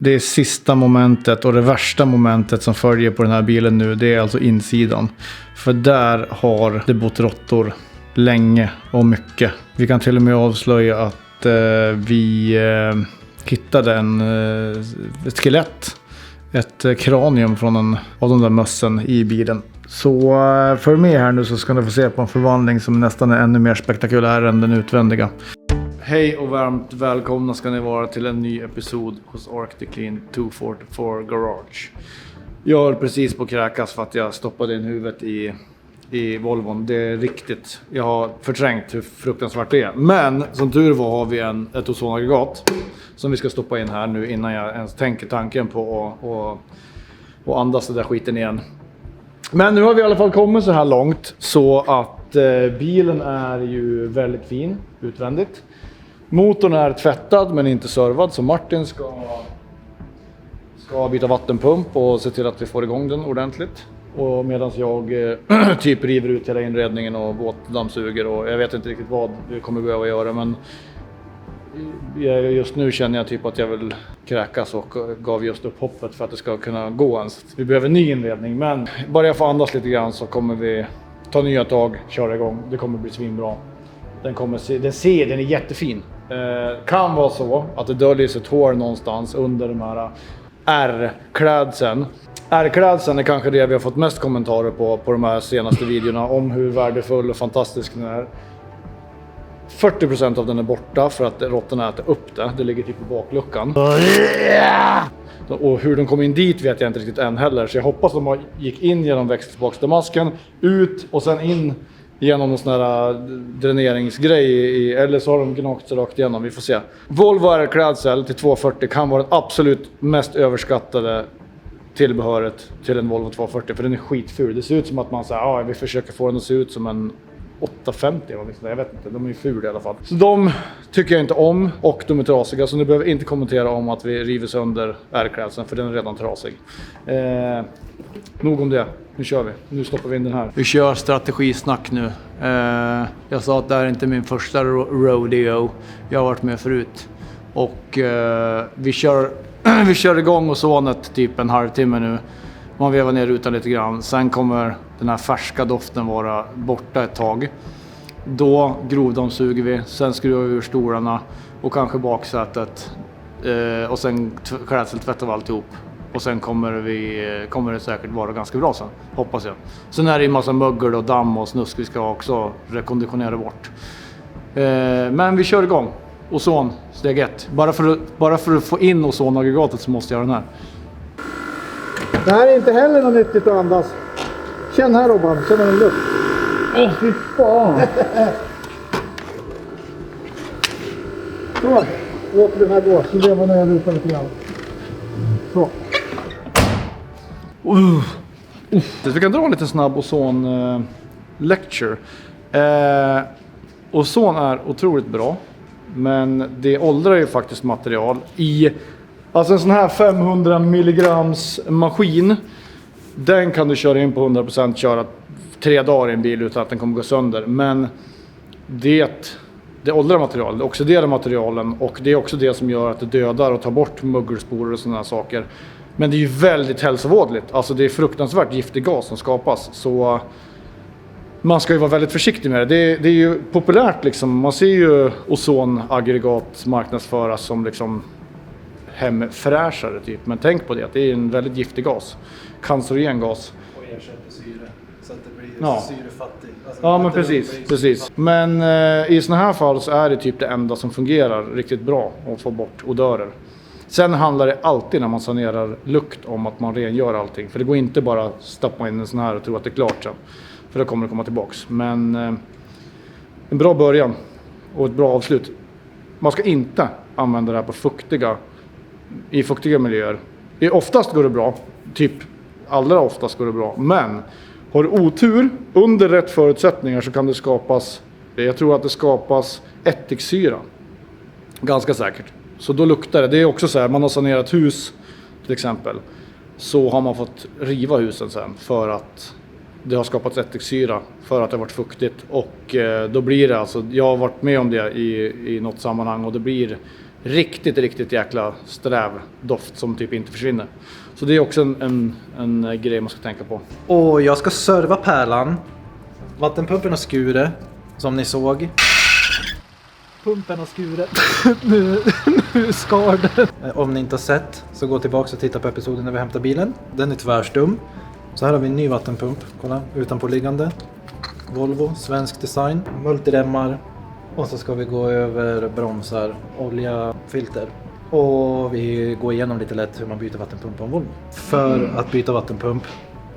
Det är sista momentet och det värsta momentet som följer på den här bilen nu. Det är alltså insidan. För där har det bott råttor länge och mycket. Vi kan till och med avslöja att vi hittade ett skelett. Ett kranium från en av de där mössen i bilen. Så för med här nu så ska ni få se på en förvandling som nästan är ännu mer spektakulär än den utvändiga. Hej och varmt välkomna ska ni vara till en ny episod hos Arctic Clean 244 Garage. Jag är precis på kräkas för att jag stoppade in huvudet i Volvon. Det är riktigt. Jag har förträngt hur fruktansvärt det är. Men som tur var har vi ett ozonaggregat som vi ska stoppa in här nu innan jag ens tänker tanken på att andas det där skiten igen. Men nu har vi i alla fall kommit så här långt så att bilen är ju väldigt fin utvändigt. Motorn är tvättad men inte servad, så Martin ska byta vattenpump och se till att vi får igång den ordentligt. Och medan jag typ river ut hela inredningen och våtdammsuger och jag vet inte riktigt vad vi kommer behöva göra, men just nu känner jag typ att jag vill kräkas och gav just upp hoppet för att det ska kunna gå ens. Vi behöver ny inredning, men bara jag får andas lite grann så kommer vi ta nya tag, köra igång. Det kommer bli svinbra. Den är jättefin. Kan vara så att det döljer sig ett hår någonstans under de här R-klädseln. R-klädseln är kanske det vi har fått mest kommentarer på de här senaste videorna om hur värdefull och fantastisk den är. 40% av den är borta för att råttorna äter upp det. Det ligger typ på bakluckan. Och hur de kom in dit vet jag inte riktigt än heller. Så jag hoppas att de gick in genom växtboxdamasken, ut och sen in genom någon sån här dräneringsgrej eller så har de gnagt sig rakt igenom. Vi får se. Volvo R-klädsel till 240 kan vara det absolut mest överskattade tillbehöret till en Volvo 240, för den är skitful. Det ser ut som att man säger vi försöker få den att se ut som en 850 eller liksom. Jag vet inte, de är ju ful i alla fall. Så de tycker jag inte om och de är trasiga, så ni behöver inte kommentera om att vi river sönder R-klädseln för den är redan trasig. Nog om det. Nu kör vi. Nu stoppar vi in den här. Vi kör strategisnack nu. Jag sa att det här är inte min första rodeo. Jag har varit med förut. Och vi kör igång ozonet typ en halvtimme nu. Man vevar ner rutan lite grann. Sen kommer den här färska doften vara borta ett tag. Då grovdammsuger vi. Sen skruvar vi ur stolarna och kanske baksätet. Och sen klädseltvättar vi alltihop. Och sen kommer det säkert vara ganska bra sen, hoppas jag. Sen är det en massa mögel och damm och snusk vi ska också rekonditionera bort. Men vi kör igång. Ozon, steg 1. Bara för att få in ozonaggregatet så måste jag göra den här. Det här är inte heller något nyttigt att andas. Känn här Robban, känn en luft. Fy fan. Så, låter den här gå. Så lever när jag rutar lite grann. Så. Vi kan dra en liten snabb ozon lecture. Ozon är otroligt bra, men det åldrar ju faktiskt material i, alltså en sån här 500 milligrams maskin, den kan du köra in på 100%, köra 3 dagar i en bil utan att den kommer gå sönder, men det åldrar material, det oxiderar materialen och det är också det som gör att det dödar och tar bort mögelsporer och sådana här saker. Men det är ju väldigt hälsovådligt, alltså det är fruktansvärt giftig gas som skapas, så man ska ju vara väldigt försiktig med det. Det är ju populärt liksom, man ser ju ozonaggregat marknadsföras som liksom hemfräschare typ, men tänk på det att det är en väldigt giftig gas, cancerogen gas. Och ersätter syre så att det blir syrefattigt. Alltså, ja men precis. Men i såna här fall så är det typ det enda som fungerar riktigt bra att få bort odörer. Sen handlar det alltid när man sanerar lukt om att man rengör allting. För det går inte bara att stoppa in en sån här och tro att det är klart sen. För då kommer det komma tillbaks. Men en bra början och ett bra avslut. Man ska inte använda det här på i fuktiga miljöer. Oftast går det bra. Typ allra oftast går det bra. Men har du otur under rätt förutsättningar så kan det skapas, jag tror att det skapas ättiksyra. Ganska säkert. Så då luktar det. Det är också så här, man har sanerat hus till exempel. Så har man fått riva husen sen för att det har skapats ättiksyra för att det har varit fuktigt. Och då blir det alltså, jag har varit med om det i något sammanhang och det blir riktigt, riktigt jäkla sträv doft som typ inte försvinner. Så det är också en grej man ska tänka på. Och jag ska serva pärlan. Vattenpumpen har skurit, som ni såg. Pumpen har skurit. nu skar den. Om ni inte har sett så gå tillbaka och titta på episoden när vi hämtar bilen. Den är tvärstum. Så här har vi en ny vattenpump. Kolla, utanpåliggande. Volvo, svensk design. Multiremmar. Och så ska vi gå över bromsar, olja, filter. Och vi går igenom lite lätt hur man byter vattenpump på en Volvo. För att byta vattenpump,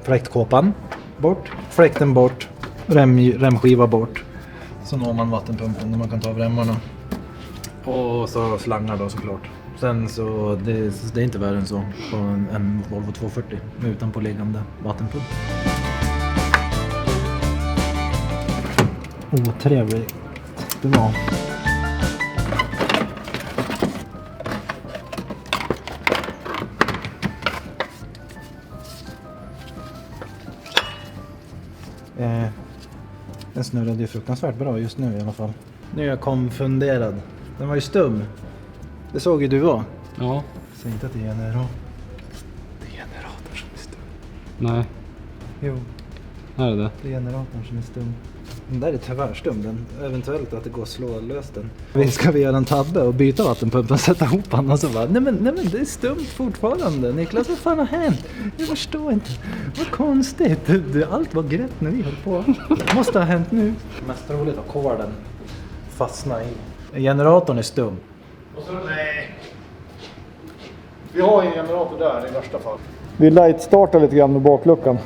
fläktkåpan bort, fläkten bort, remskiva bort. Så når man vattenpumpen när man kan ta av remmarna. Och så slangar då såklart. Sen så det är inte värre än så på en Volvo 240 med utanpåliggande vattenpump. Trevligt. Det var. Den snurrade ju fruktansvärt bra just nu i alla fall. Nu är jag konfunderad. Den var ju stum. Det såg ju du var. Ja. Säg inte att det är generator. Det är generatorn som är stum. Nej. Jo, Är det det? det är generatorn som är stum. Den där är tyvärr stum. Den, eventuellt att det går att slå lös den. Vi ska göra en tabbe och byta vattenpumpen och sätta ihop den och så bara, nej men det är stumt fortfarande. Niklas, vad fan har hänt? Jag förstår inte. Vad konstigt. Allt var grätt när vi höll på. Det måste ha hänt nu. Mest roligt att koden fastna i. Generatorn är stum. Och så, nej. Vi har en generator där i värsta fall. Vi lightstartar lite grann med bakluckan.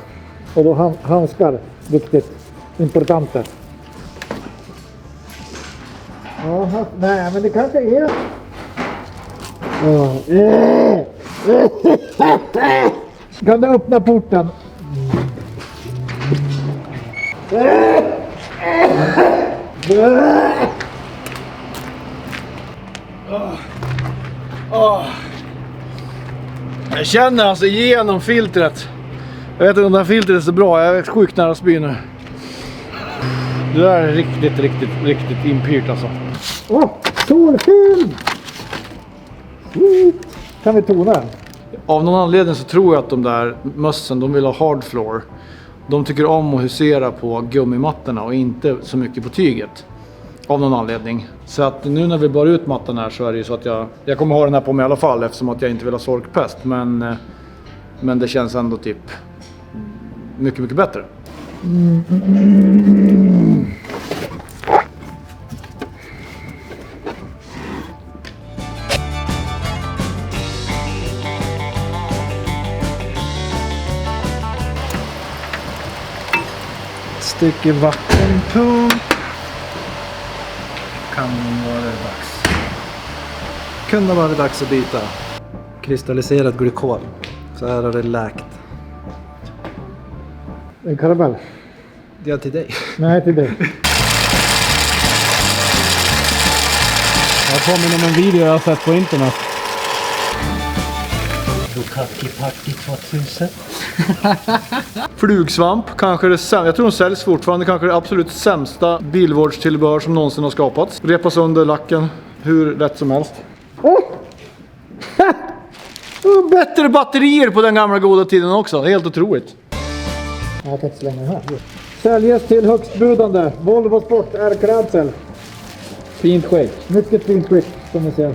Och då handskar, viktigt. Importante. Ja, nej men det kanske är... Kan du öppna porten? Jag känner alltså igenom filtret. Jag vet inte om det här filtret är så bra. Jag är sjukt nära spy nu. Det där är riktigt impyrt alltså. Solfilm! Sweet! Kan vi tona den? Av någon anledning så tror jag att de där mössen, de vill ha hard floor. De tycker om att husera på gummimattorna och inte så mycket på tyget. Av någon anledning. Så att nu när vi bar ut mattan här så är det ju så att jag kommer ha den här på mig i alla fall eftersom att jag inte vill ha sorkpest. Men det känns ändå typ mycket bättre. Stycke vattenpump. Kan vara dags. Kunde vara dags att byta. Kristalliserat glykol. Så här har det läkt. En karamell? Ja, till dig. Nej, till dig. Jag påminner om en video jag har sett på internet. Bukaki Party 2000. Flugsvamp, kanske det sämsta. Jag tror de säljs fortfarande. Kanske det absolut sämsta bilvårdstillbehör som någonsin har skapats. Repas under lacken hur rätt som helst. Bättre batterier på den gamla goda tiden också. Helt otroligt. Jag kan inte slänga den här. Säljes till högstbudande. Volvo Sport R-klädsel. Fint skick. Mycket fint skick som ni ser.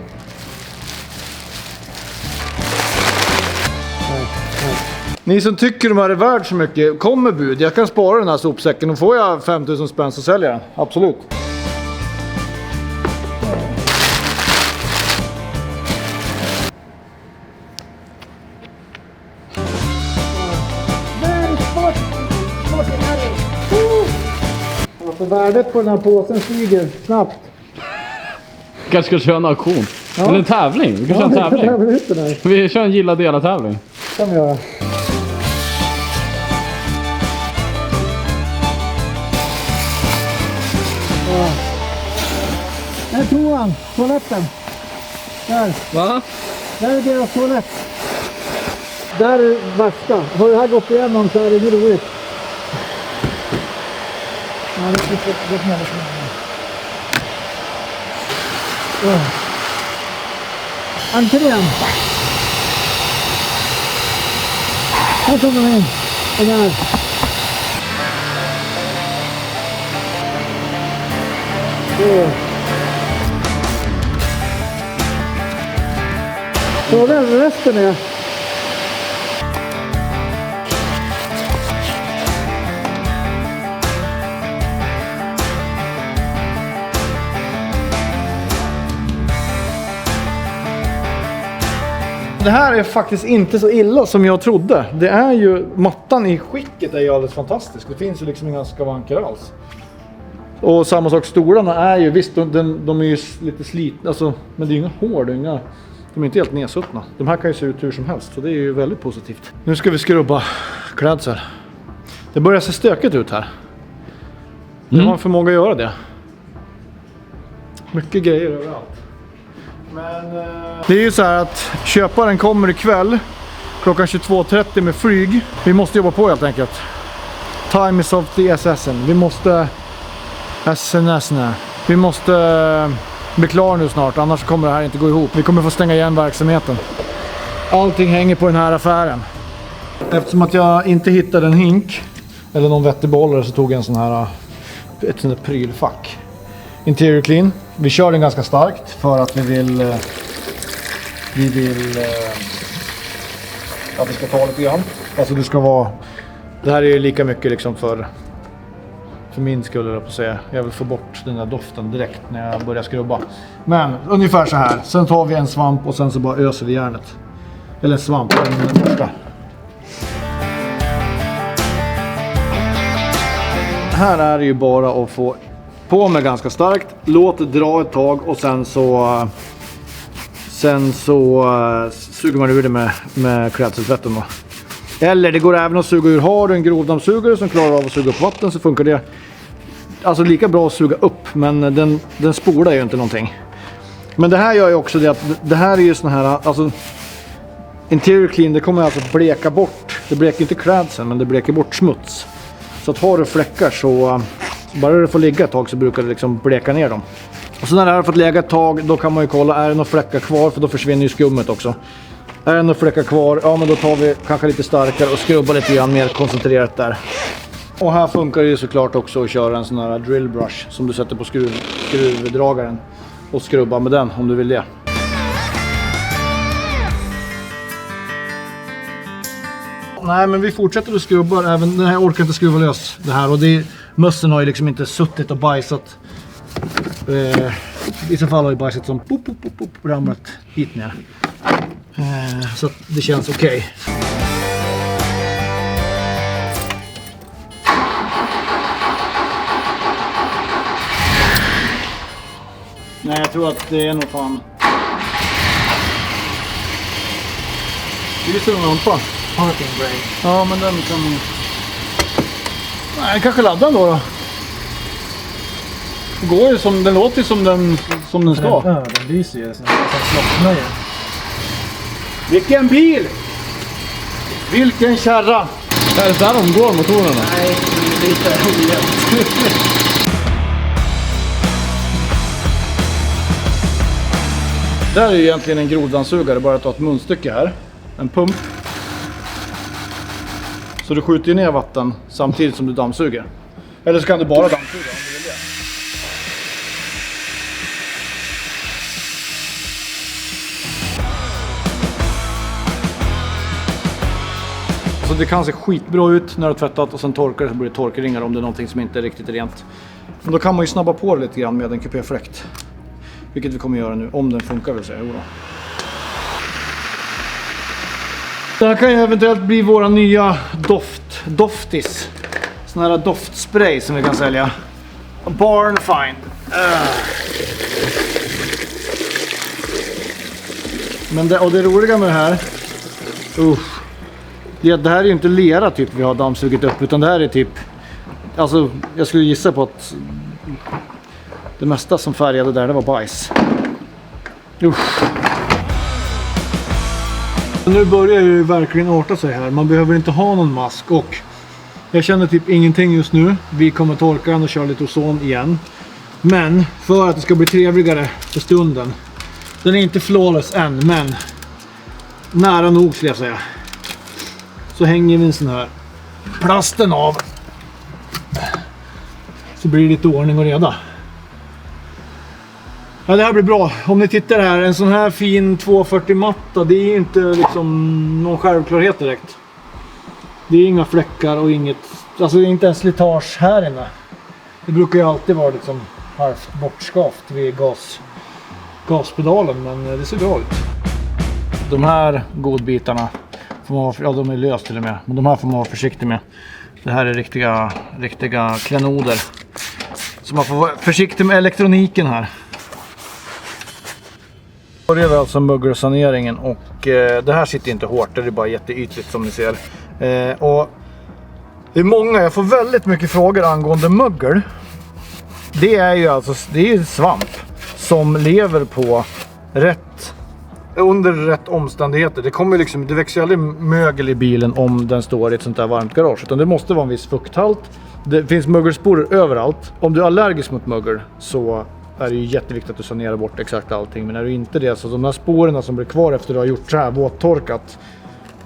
Ni som tycker de här är värd så mycket, kom med bud. Jag kan spara den här sopsäcken och får jag 5000 spänn så säljer jag den. Absolut. Alltså värdet på den här påsen stiger snabbt. Kanske ska köra en auktion. Ja. Eller en tävling. Vi kan köra en tävling. Tävling. Vi kör en gilla dela tävling. Kan vi göra. Där tog han toaletten. Där. Va? Där är deras toalett. Där är värsta. Har det här gått igenom så är det inte roligt. Ja, det är entrén. Här kommer de in. Och där. Så där resten är. Det här är faktiskt inte så illa som jag trodde. Det är ju, mattan i skicket är ju alldeles fantastisk. Det finns ju liksom inga skavanker alls. Och samma sak, stolarna är ju, visst de är ju lite slitna, alltså, men det är ju inga hår, de är inte helt nedsuttna. De här kan ju se ut hur som helst, så det är ju väldigt positivt. Nu ska vi skrubba klädsel. Det börjar se stökigt ut här. Det har en förmåga att göra det. Mycket grejer överallt. Men det är ju så här att köparen kommer ikväll klockan 22:30 med flyg. Vi måste jobba på helt enkelt. Time is of the essence. Vi måste Vi måste bli klar nu snart, annars kommer det här inte gå ihop. Vi kommer få stänga igen verksamheten. Allting hänger på den här affären. Eftersom att jag inte hittade en hink eller någon vettig bollare så tog jag en sån här, ett sånt där prylfack. Interior clean. Vi kör den ganska starkt för att vi vill att det ska ta lite grann. Alltså det ska vara, det här är lika mycket liksom för min skull, eller på att säga. Jag vill få bort den där doften direkt när jag börjar skrubba. Men ungefär så här. Sen tar vi en svamp och sen så bara öser vi järnet. Eller en svamp, en borsta. Här är det ju bara att få på med ganska starkt. Låt det dra ett tag och sen så suger man ur det med klädseltvätten då. Eller det går även att suga ur. Har du en grovdammsugare som klarar av att suga upp vatten så funkar det alltså lika bra att suga upp, men den spolar ju inte någonting. Men det här gör ju också det att det här är ju sån här, alltså interior clean, det kommer alltså bleka bort. Det bleker inte klädseln, men det bleker bort smuts. Så att har du fläckar så bara det får ligga ett tag så brukar det liksom bleka ner dem. Och så när det har fått lägga ett tag, då kan man ju kolla, är det några fläckar kvar, för då försvinner ju skummet också. Är det några fläckar kvar, ja men då tar vi kanske lite starkare och skrubbar lite grann mer koncentrerat där. Och här funkar det ju såklart också att köra en sån här drill brush som du sätter på skruvdragaren och skrubba med den om du vill det. Nej, men vi fortsätter att skrubba, även den här orkar inte skruva lös det här, och mössen har ju liksom inte suttit och bajsat. I så fall har ju bajsat som ramlat hit ner. Så att det känns okej. Nej, jag tror att det är nog fan. Det är så en lampa. Parking brake. Ja, men den kan... Nej, kanske ladda då. Det går ju som, den låter som den ska. Ja, den lyser ju sen slocknar ju. Vilken bil! Vilken kärra! Är det där de går, motorerna? Nej, det är lite ojämnt. Där är ju egentligen en grovdammsugare, bara att ta ett munstycke här. En pump. Så du skjuter ju ner vatten samtidigt som du dammsuger. Eller så kan du bara dammsuga om du vill det. Så det kan se skitbra ut när du har tvättat och sen torkar det, så blir det torkringar om det är någonting som inte är riktigt rent. Men då kan man ju snabba på det lite grann med en kupéfläkt. Vilket vi kommer göra nu, om den funkar vill säga. Jo då. Det här kan ju eventuellt bli våra nya doftis. Sån här doftspray som vi kan sälja. Barn Find. Men det roliga med det här. Det här är ju inte lera typ vi har dammsugit upp, utan det här är typ, alltså jag skulle gissa på att det mesta som färgade där, det var bajs. Nu börjar ju verkligen arta sig här. Man behöver inte ha någon mask, och jag känner typ ingenting just nu. Vi kommer torka den och köra lite ozon igen. Men för att det ska bli trevligare för stunden Den är inte flawless än, men nära nog skulle jag säga. Så hänger vi en sån här plasten av. Så blir det lite ordning och reda. Ja, det här blir bra. Om ni tittar här, en sån här fin 240 matta, det är inte liksom någon självklarhet direkt. Det är inga fläckar och inget, alltså det är inte en slitage här inne. Det brukar ju alltid vara liksom halvt bortskaft vid gaspedalen, men det ser bra ut. De här godbitarna får man vara, ja, de är löst till och med, men de här får man vara försiktig med. Det här är riktiga klenoder. Så man får vara försiktig med elektroniken här. Det är alltså mögelsaneringen och det här sitter inte hårt, det är bara jätteytligt som ni ser. Och det är många, jag får väldigt mycket frågor angående mögel. Det är ju alltså, det är svamp som lever på under rätt omständigheter. Det kommer liksom, det växer aldrig mögel i bilen om den står i ett sånt där varmt garage, utan det måste vara en viss fukthalt. Det finns mögelsporer överallt. Om du är allergisk mot mögel så är det ju jätteviktigt att du sanerar bort exakt allting. Men är du inte det, så de här sporerna som blir kvar efter du har gjort så här våttorkat,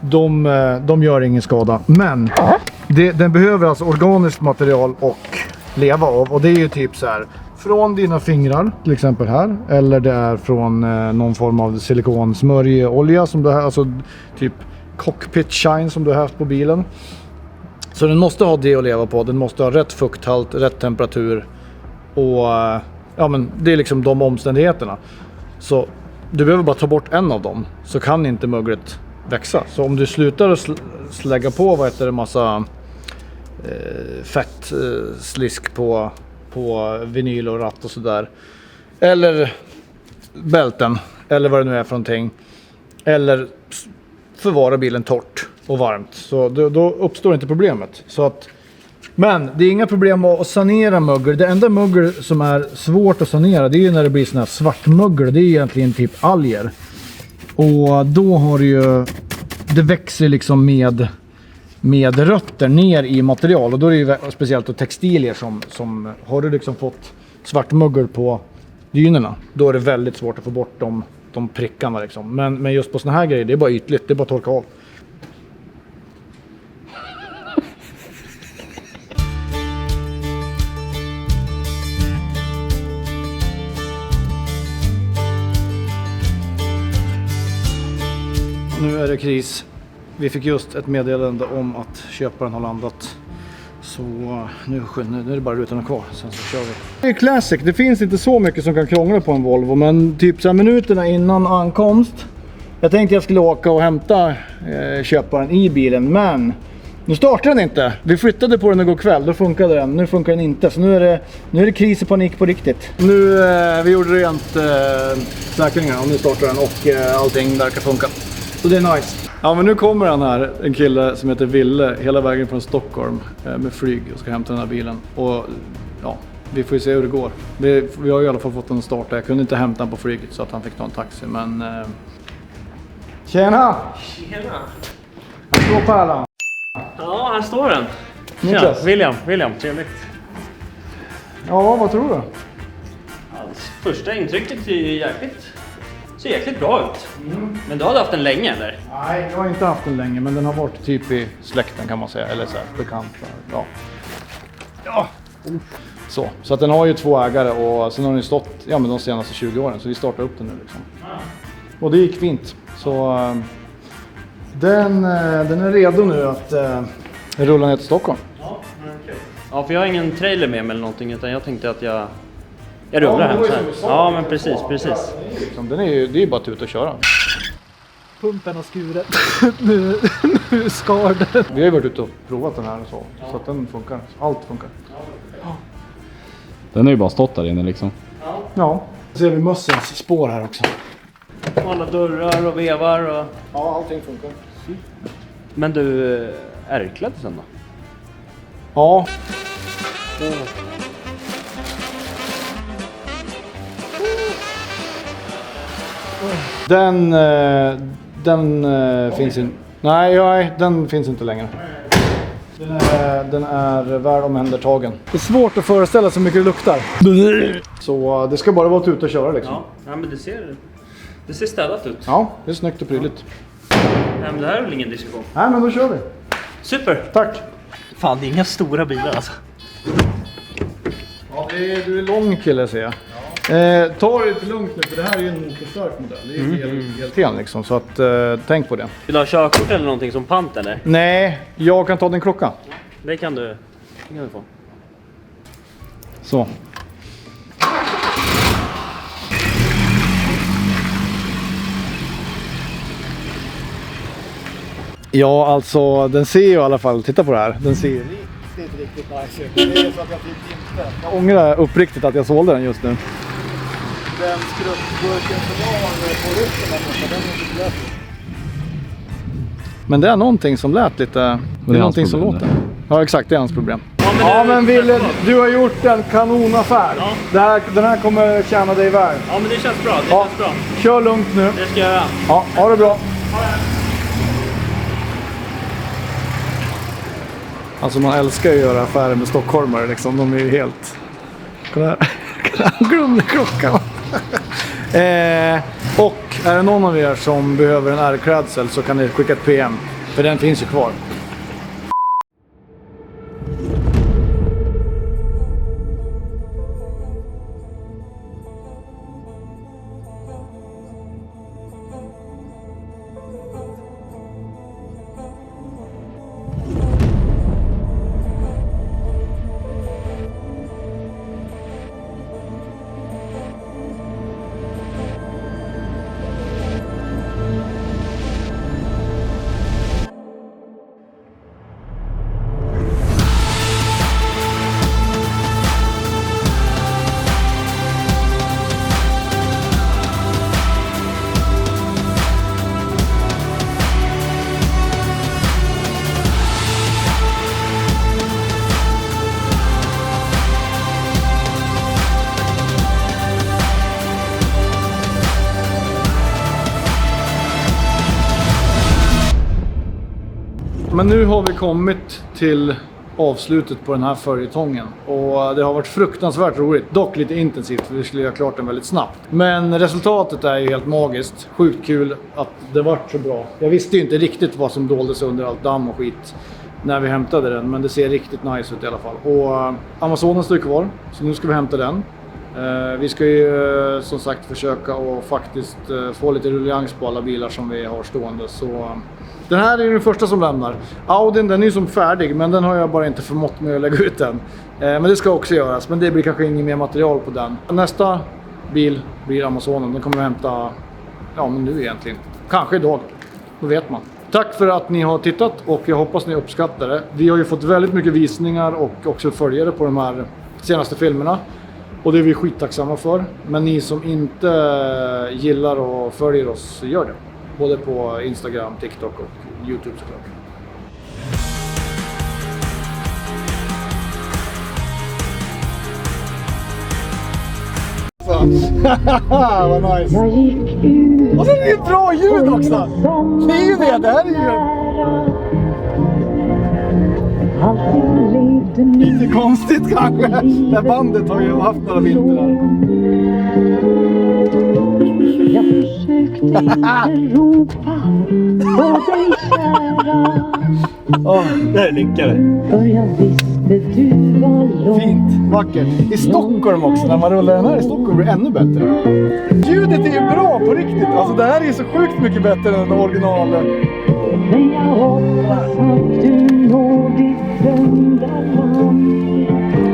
de gör ingen skada. Men den behöver alltså organiskt material och leva av. Och det är ju typ så här från dina fingrar, till exempel här. Eller det är från någon form av silikonsmörjeolja som du har, alltså typ cockpit shine som du har haft på bilen. Så den måste ha det att leva på. Den måste ha rätt fukthalt, rätt temperatur. Och ja, men det är liksom de omständigheterna. Så du behöver bara ta bort en av dem, så kan inte möglet växa. Så om du slutar att lägga på en massa fett slisk på vinyl och ratt och sådär, eller bälten, eller vad det nu är för någonting, eller förvara bilen torrt och varmt, så då uppstår inte problemet. Så att, men det är inga problem att sanera mögel. Det enda mögel som är svårt att sanera, det är ju när det blir sån här svart mögel. Det är egentligen typ alger. Och då har det växer liksom med rötter ner i material. Och då är det ju speciellt textilier som har du liksom fått svart mögel på dynorna. Då är det väldigt svårt att få bort de prickarna liksom. Men just på såna här grejer, det är bara ytligt. Det är bara att torka av. Nu är det kris. Vi fick just ett meddelande om att köparen har landat. Så nu är det bara rutorna kvar. Sen så kör vi. Det är classic. Det finns inte så mycket som kan krångla på en Volvo. Men typ så här minuterna innan ankomst. Jag tänkte jag skulle åka och hämta köparen i bilen. Men nu startar den inte. Vi flyttade på den igår kväll. Då funkade den. Nu funkar den inte. Så nu är det kris och panik på riktigt. Nu vi gjorde rent säkringar. Och nu startar den. Och allting verkar funka. Så det är nice. Ja, men nu kommer han här, en kille som heter Ville, hela vägen från Stockholm med flyg och ska hämta den här bilen. Och ja, vi får ju se hur det går. Vi har i alla fall fått den att starta. Jag kunde inte hämta den på flyget så att han fick ta en taxi, men... Tjena! Tjena! Här står pärlan. Ja, här står den. Niklas. William, trevligt. Ja, vad tror du? Alltså, första intrycket ser jäkligt bra ut. Men du har haft den länge, eller? Nej, jag har inte haft den länge, men den har varit typ i släkten kan man säga. Eller så här, bekant. Ja. Ja. Så att den har ju 2 ägare och sen har den stått de senaste 20 åren. Så vi startar upp den nu liksom. Och det gick fint. Så den är redo nu att rulla ner till Stockholm. Ja, okay. Ja, för jag har ingen trailer med mig eller någonting, utan jag tänkte att jag rullar hem så här. Ja, men precis. Det är ju bara att ut och köra. Pumpen har skurit. nu skar den. Vi har ju varit ute och provat den här och så att den funkar. Allt funkar. Den har ju bara stått där inne liksom. Ja. Ser vi mössens spår här också. Alla dörrar och vevar och... Ja, allting funkar. Men du, ärklade sen då? Ja. Den finns inte. Nej, den finns inte längre. Den är väl omhändertagen. Det är svårt att föreställa sig hur mycket det luktar. Så det ska bara vara att ut och köra liksom. Ja, men det Det ser städat ut. Ja, det är snyggt och prydligt. Nej, men det här är väl ingen diskussion. Nej, men då kör vi. Super! Tack. Fan, det är inga stora bilar alltså. Ja, du är lång kille ser jag. Ta det lite lugnt nu, för det här är ju en motorstark modell. Det är helt igen liksom, så att tänk på det. Vill du ha körkort eller någonting som pant eller? Nej, jag kan ta din klocka. Det kan du få. Så. Ja, alltså den ser ju i alla fall, titta på det här. Den ser ju riktigt nice ut. Det är så att jag ångrar uppriktigt att jag sålde den just nu. Den skruttburken som jag har på rutten, den är inte lös. Men det är någonting som lät lite... Det är någonting som låter. Ja, exakt, det är hans problem. Ja, men Wille, du har gjort en kanonaffär. Ja. Den här kommer tjäna dig väl. Ja, men det känns bra. Det känns bra. Kör lugnt nu. Det ska jag göra. Ja, ha det bra. Alltså man älskar ju att göra affärer med stockholmare liksom. De är ju helt... Kolla här. Glömde klockan. Och är det någon av er som behöver en R-klädsel så kan ni skicka ett PM. För den finns ju kvar. Men nu har vi kommit till avslutet på den här följetongen. Och det har varit fruktansvärt roligt. Dock lite intensivt, för vi skulle göra klart den väldigt snabbt. Men resultatet är ju helt magiskt. Sjukt kul att det vart så bra. Jag visste ju inte riktigt vad som doldes under allt damm och skit när vi hämtade den. Men det ser riktigt nice ut i alla fall. Och Amazonen står kvar, så nu ska vi hämta den. Vi ska ju som sagt försöka att faktiskt få lite rullians på alla bilar som vi har stående. Så den här är den första som lämnar. Audin, den är ju som färdig, men den har jag bara inte förmått med att lägga ut den. Men det ska också göras, men det blir kanske inget mer material på den. Nästa bil blir Amazonen. Den kommer vi hämta, ja men nu egentligen. Kanske idag, då vet man. Tack för att ni har tittat och jag hoppas ni uppskattar det. Vi har ju fått väldigt mycket visningar och också följare på de här senaste filmerna. Och det är vi skittacksamma för. Men ni som inte gillar och följer oss, gör det. Både på Instagram, TikTok och YouTube såklart. Vad nice! Och så är det ju bra ljud också! Det är ju det här är ju... Lite konstigt kanske. Det här bandet har ju haft några vintrar. Jag försökte inte ropa på dig kära. Det lyckades. För jag visste du var långt. Fint, vackert. I Stockholm också, när man rullar den här i Stockholm blir det ännu bättre. Ljudet är ju bra på riktigt. Alltså det här är ju så sjukt mycket bättre än originalet. Men jag hoppas att du når ditt drömda land.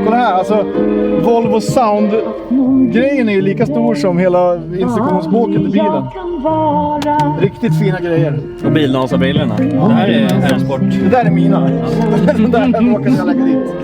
Kolla här, alltså Volvo Sound-grejen är ju lika stor som hela instruktionsbåket i bilen. Riktigt fina grejer. Och bilnasa-bilarna. Det här är R-sport. Det där är mina. Det där råkade jag lägga dit.